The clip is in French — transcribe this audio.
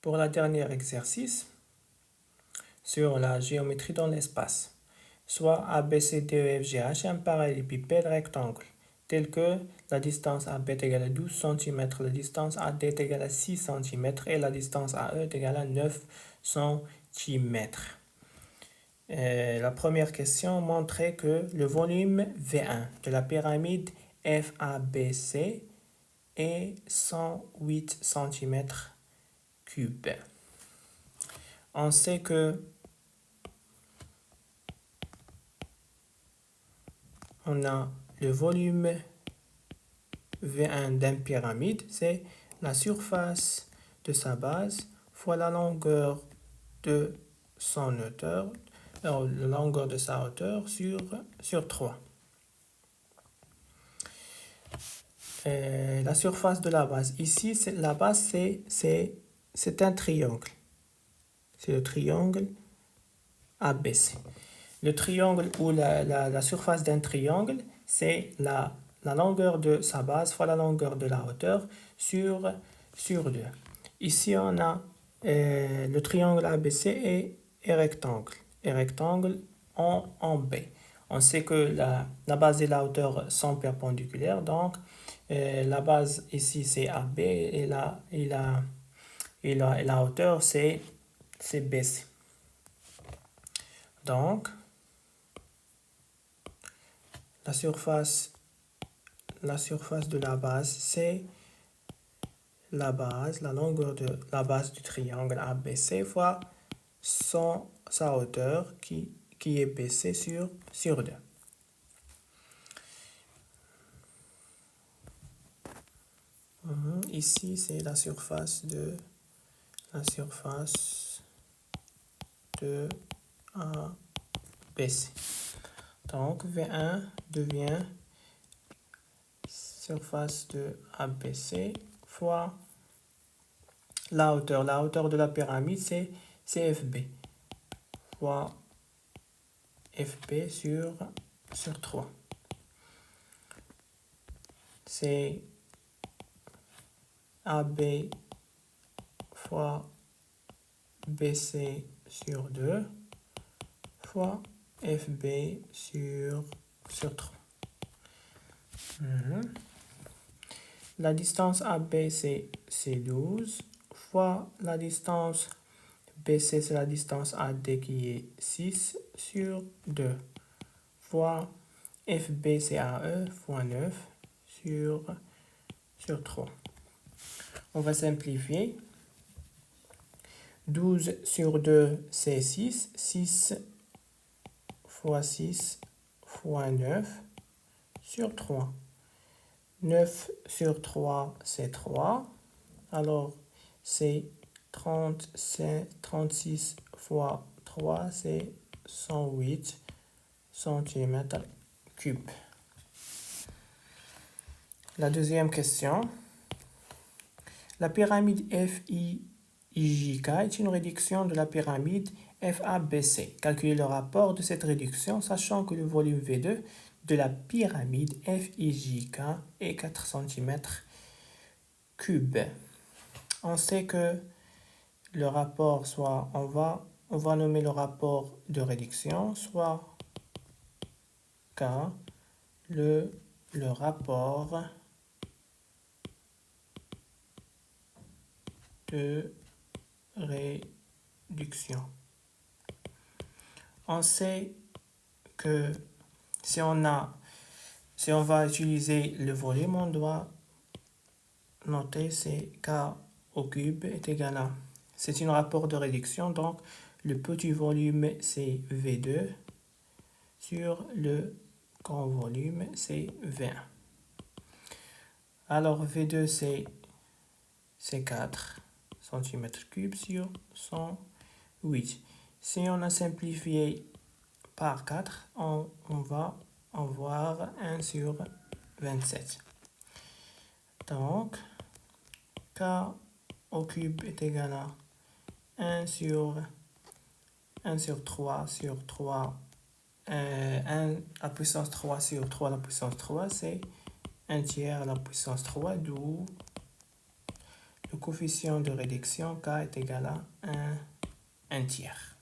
Pour le dernier exercice, sur la géométrie dans l'espace, soit ABCDEFGH est un parallélépipède rectangle, tel que la distance AB est égale à 12 cm, la distance AD est égale à 6 cm et la distance AE est égale à 9 cm. La première question montrait que le volume V1 de la pyramide FABC est 108 cm3. On sait que on a le volume V1 d'une pyramide, c'est la surface de sa base fois la longueur de son hauteur, la longueur de sa hauteur sur 3. La surface de la base. Ici, la base, c'est un triangle. C'est le triangle ABC. Le triangle ou la surface d'un triangle, c'est la longueur de sa base fois la longueur de la hauteur sur 2. Ici, on a le triangle ABC et rectangle. Et rectangle en B. On sait que la base et la hauteur sont perpendiculaires, donc la base ici c'est AB et la hauteur c'est BC. Donc, la surface de la base, c'est la longueur de la base du triangle ABC fois sa hauteur qui est BC sur 2. Ici, c'est la surface de ABC. Donc, V1 devient surface de ABC fois la hauteur. La hauteur de la pyramide, c'est FB fois FB sur 3. C'est AB fois BC sur 2 fois FB sur 3. La distance AB, c'est 12 fois la distance BC, c'est la distance AD qui est 6 sur 2 fois FB, c'est AE fois 9 sur 3. On va simplifier. 12 sur 2, c'est 6. 6 fois 6 fois 9 sur 3. 9 sur 3, c'est 3. Alors, c'est 36 fois 3, c'est 108 cm3. La deuxième question. La pyramide FIJK est une réduction de la pyramide FABC. Calculez le rapport de cette réduction, sachant que le volume V2 de la pyramide FIJK est 4 cm3. On sait que le rapport, soit on va nommer le rapport de réduction, soit K, le rapport de réduction. On sait que si on va utiliser le volume, on doit noter c'est K au cube est égal à. C'est un rapport de réduction, donc le petit volume c'est V2 sur le grand volume c'est V1. Alors V2 c'est 4 cm3 sur 108. Si on a simplifié par 4, on va avoir 1 sur 27. Donc, K au cube est égal à 1 sur 3 sur 3. 1 à puissance 3 sur 3 à la puissance 3, c'est 1 tiers à la puissance 3, d'où le coefficient de réduction K est égal à 1 tiers.